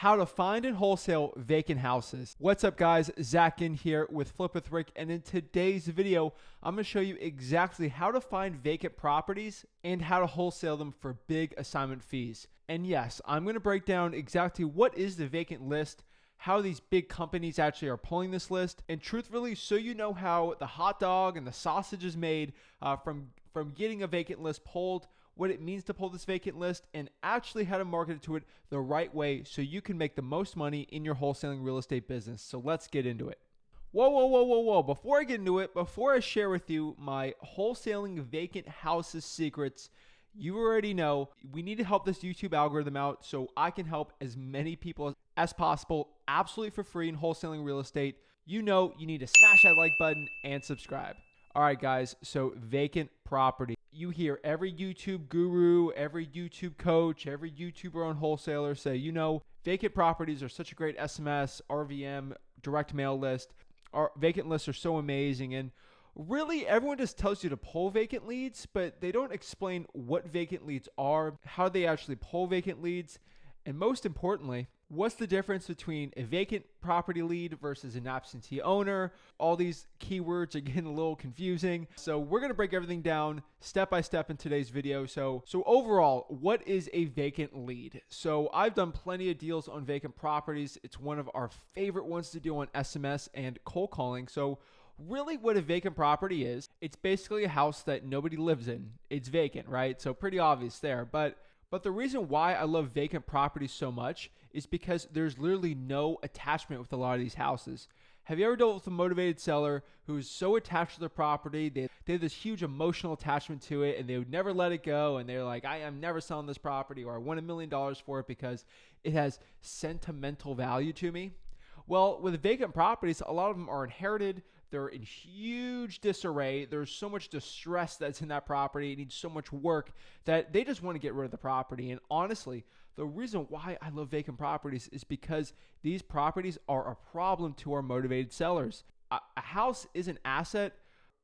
How to find and wholesale vacant houses. What's up, guys? Zach in here with Flip with Rick, and in today's video, I'm going to show you exactly how to find vacant properties and how to wholesale them for big assignment fees. And yes, I'm going to break down exactly what is the vacant list, how these big companies actually are pulling this list, and truthfully, so you know how the hot dog and the sausage is made from getting a vacant list pulled, what it means to pull this vacant list, and actually how to market to it the right way so you can make the most money in your wholesaling real estate business. So let's get into it. Whoa. Before I get into it, before I share with you my wholesaling vacant houses secrets, you already know we need to help this YouTube algorithm out so I can help as many people as possible absolutely for free in wholesaling real estate. You know you need to smash that like button and subscribe. All right, guys, so vacant property. You hear every YouTube guru, every YouTube coach, every YouTuber on wholesaler say, you know, vacant properties are such a great SMS, RVM, direct mail list. Our vacant lists are so amazing. And really, everyone just tells you to pull vacant leads, but they don't explain what vacant leads are, how they actually pull vacant leads, and most importantly, what's the difference between a vacant property lead versus an absentee owner? All these keywords are getting a little confusing. So we're going to break everything down step by step in today's video. So overall, what is a vacant lead? So I've done plenty of deals on vacant properties. It's one of our favorite ones to do on SMS and cold calling. So really what a vacant property is, it's basically a house that nobody lives in. It's vacant, right? So pretty obvious there. But the reason why I love vacant properties so much is because there's literally no attachment with a lot of these houses. Have you ever dealt with a motivated seller who's so attached to their property, they have this huge emotional attachment to it and they would never let it go, and they're like, I am never selling this property, or I want $1 million for it because it has sentimental value to me? Well, with vacant properties, a lot of them are inherited. They're in huge disarray. There's so much distress that's in that property. It needs so much work that they just want to get rid of the property. And honestly, the reason why I love vacant properties is because these properties are a problem to our motivated sellers. A house is an asset.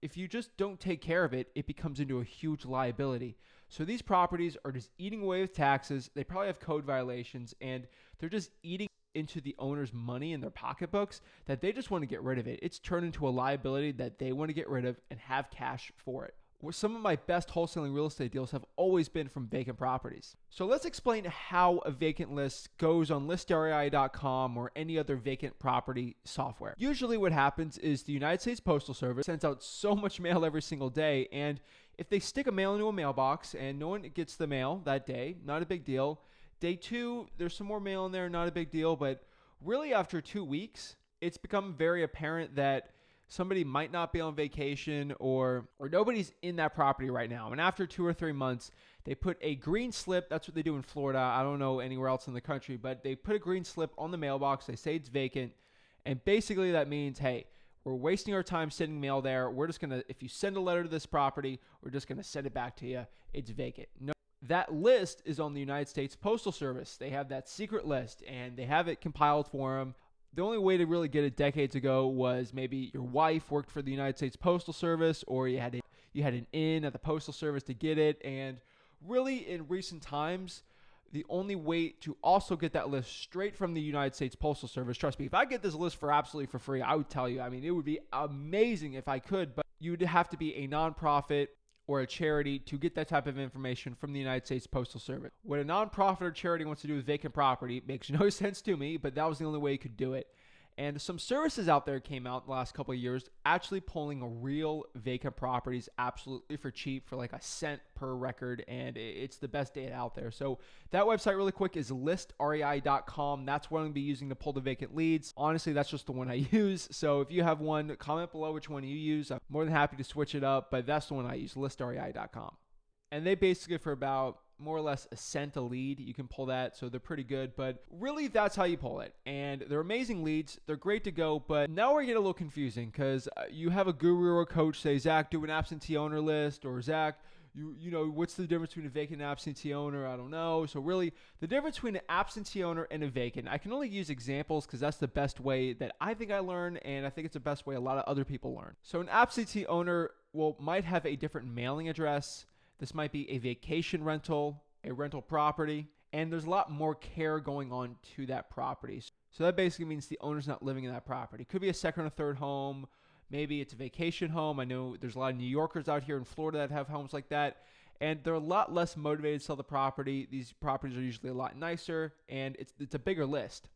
If you just don't take care of it, it becomes into a huge liability. So these properties are just eating away with taxes. They probably have code violations, and they're just eating into the owner's money in their pocketbooks that they just want to get rid of it. It's turned into a liability that they want to get rid of and have cash for it. Some of my best wholesaling real estate deals have always been from vacant properties. So let's explain how a vacant list goes on listrei.com or any other vacant property software. Usually what happens is the United States Postal Service sends out so much mail every single day, and if they stick a mail into a mailbox and no one gets the mail that day, not a big deal. Day two, there's some more mail in there, not a big deal, but really after 2 weeks, it's become very apparent that somebody might not be on vacation or nobody's in that property right now. And after 2 or 3 months, they put a green slip. That's what they do in Florida. I don't know anywhere else in the country, but they put a green slip on the mailbox. They say it's vacant. And basically that means, hey, we're wasting our time sending mail there. We're just going to, if you send a letter to this property, we're just going to send it back to you. It's vacant. No. That list is on the United States Postal Service. They have that secret list, and they have it compiled for them. The only way to really get it decades ago was maybe your wife worked for the United States Postal Service, or you had an in at the Postal Service to get it. And really, in recent times, the only way to also get that list straight from the United States Postal Service, trust me, if I get this list for absolutely for free, I would tell you. I mean, it would be amazing if I could, but you'd have to be a nonprofit or a charity to get that type of information from the United States Postal Service. What a nonprofit or charity wants to do with vacant property makes no sense to me, but that was the only way you could do it. And some services out there came out in the last couple of years actually pulling real vacant properties absolutely for cheap, for like a cent per record, and it's the best data out there. So that website really quick is listrei.com. That's what I'm going to be using to pull the vacant leads. Honestly, that's just the one I use. So if you have one, comment below which one you use. I'm more than happy to switch it up, but that's the one I use, listrei.com. And they basically, for about more or less a cent a lead, you can pull that, so they're pretty good, but really that's how you pull it. And they're amazing leads, they're great to go, but now we're getting a little confusing because you have a guru or a coach say, Zach, do an absentee owner list, or Zach, you know, what's the difference between a vacant and absentee owner? I don't know. So really, the difference between an absentee owner and a vacant, I can only use examples because that's the best way that I think I learn, and I think it's the best way a lot of other people learn. So an absentee owner might have a different mailing address. This might be a vacation rental, a rental property, and there's a lot more care going on to that property. So that basically means the owner's not living in that property. It could be a second or third home. Maybe it's a vacation home. I know there's a lot of New Yorkers out here in Florida that have homes like that, and they're a lot less motivated to sell the property. These properties are usually a lot nicer, and it's a bigger list.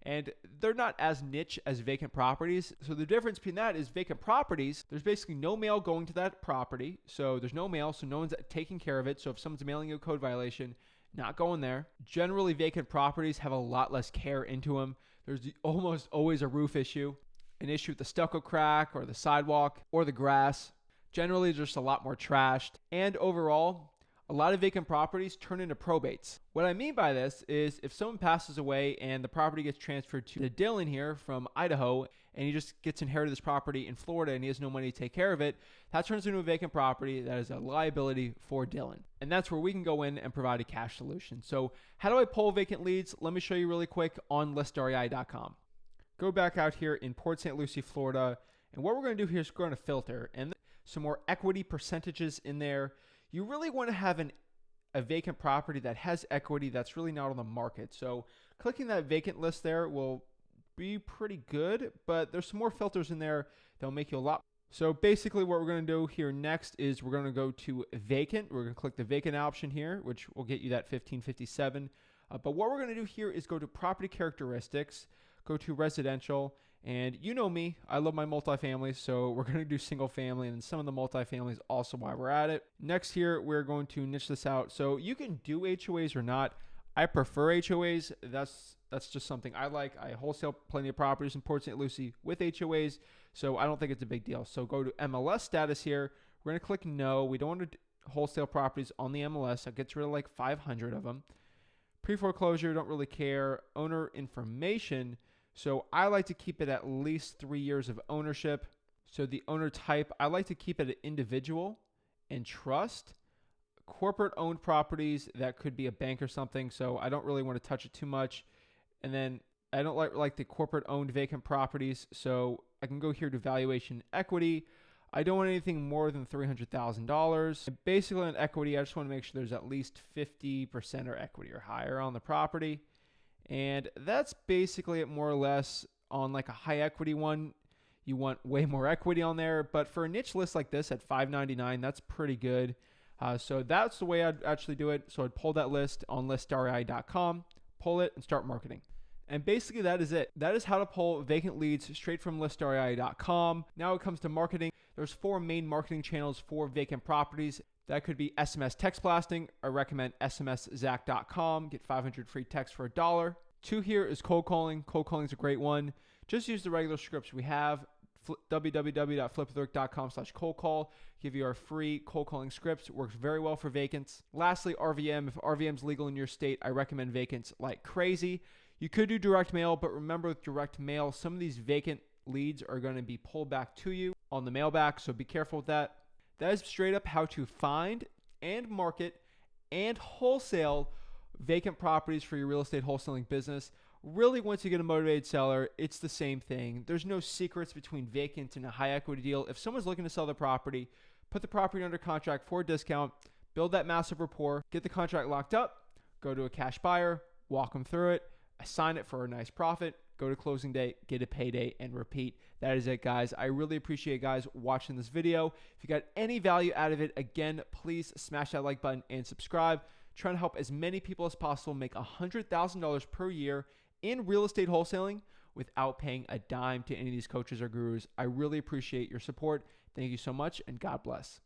And they're not as niche as vacant properties. So the difference between that is vacant properties, there's basically no mail going to that property. So there's no mail, so no one's taking care of it. So if someone's mailing you a code violation, not going there. Generally, vacant properties have a lot less care into them. There's almost always a roof issue, an issue with the stucco crack or the sidewalk or the grass. Generally, just a lot more trashed. And overall, a lot of vacant properties turn into probates. What I mean by this is if someone passes away and the property gets transferred to Dylan here from Idaho, and he just gets inherited this property in Florida and he has no money to take care of it, that turns into a vacant property that is a liability for Dylan. And that's where we can go in and provide a cash solution. So how do I pull vacant leads? Let me show you really quick on listrei.com. Go back out here in Port St. Lucie, Florida. And what we're going to do here is we're going to filter and some more equity percentages in there. You really want to have a vacant property that has equity that's really not on the market. So clicking that vacant list there will be pretty good, but there's some more filters in there that'll make you a lot. So basically what we're going to do here next is we're going to go to vacant. We're going to click the vacant option here, which will get you that 1557. But what we're going to do here is go to property characteristics, go to residential, and you know me, I love my multifamilies, so we're going to do single family, and some of the multifamilies also while we're at it. Next here, we're going to niche this out. So you can do HOAs or not. I prefer HOAs. That's just something I like. I wholesale plenty of properties in Port St. Lucie with HOAs, so I don't think it's a big deal. So go to MLS status here. We're going to click no. We don't want to wholesale properties on the MLS. That gets rid of like 500 of them. Pre-foreclosure, don't really care. Owner information. So I like to keep it at least 3 years of ownership. So the owner type, I like to keep it an individual and trust. Corporate owned properties, that could be a bank or something. So I don't really want to touch it too much. And then I don't like the corporate owned vacant properties. So I can go here to valuation equity. I don't want anything more than $300,000. Basically on equity, I just want to make sure there's at least 50% or equity or higher on the property. And that's basically it more or less. On like a high equity one, you want way more equity on there. But for a niche list like this at $599, that's pretty good. So that's the way I'd actually do it. So I'd pull that list on listrei.com, pull it, and start marketing. And basically that is it. That is how to pull vacant leads straight from listrei.com. Now it comes to marketing. There's 4 main marketing channels for vacant properties. That could be SMS text blasting. I recommend smszach.com. Get 500 free texts for $1. 2 here is cold calling. Cold calling is a great one. Just use the regular scripts we have. www.flipwithrick.com/cold call. Give you our free cold calling scripts. It works very well for vacants. Lastly, RVM. If RVM is legal in your state, I recommend vacants like crazy. You could do direct mail, but remember with direct mail, some of these vacant leads are going to be pulled back to you on the mailback, so be careful with that. That is straight up how to find and market and wholesale vacant properties for your real estate wholesaling business. Really, once you get a motivated seller, it's the same thing. There's no secrets between vacant and a high equity deal. If someone's looking to sell the property, put the property under contract for a discount, build that massive rapport, get the contract locked up, go to a cash buyer, walk them through it, assign it for a nice profit, go to closing day, get a payday, and repeat. That is it, guys. I really appreciate guys watching this video. If you got any value out of it, again, please smash that like button and subscribe. Trying to help as many people as possible make $100,000 per year in real estate wholesaling without paying a dime to any of these coaches or gurus. I really appreciate your support. Thank you so much, and God bless.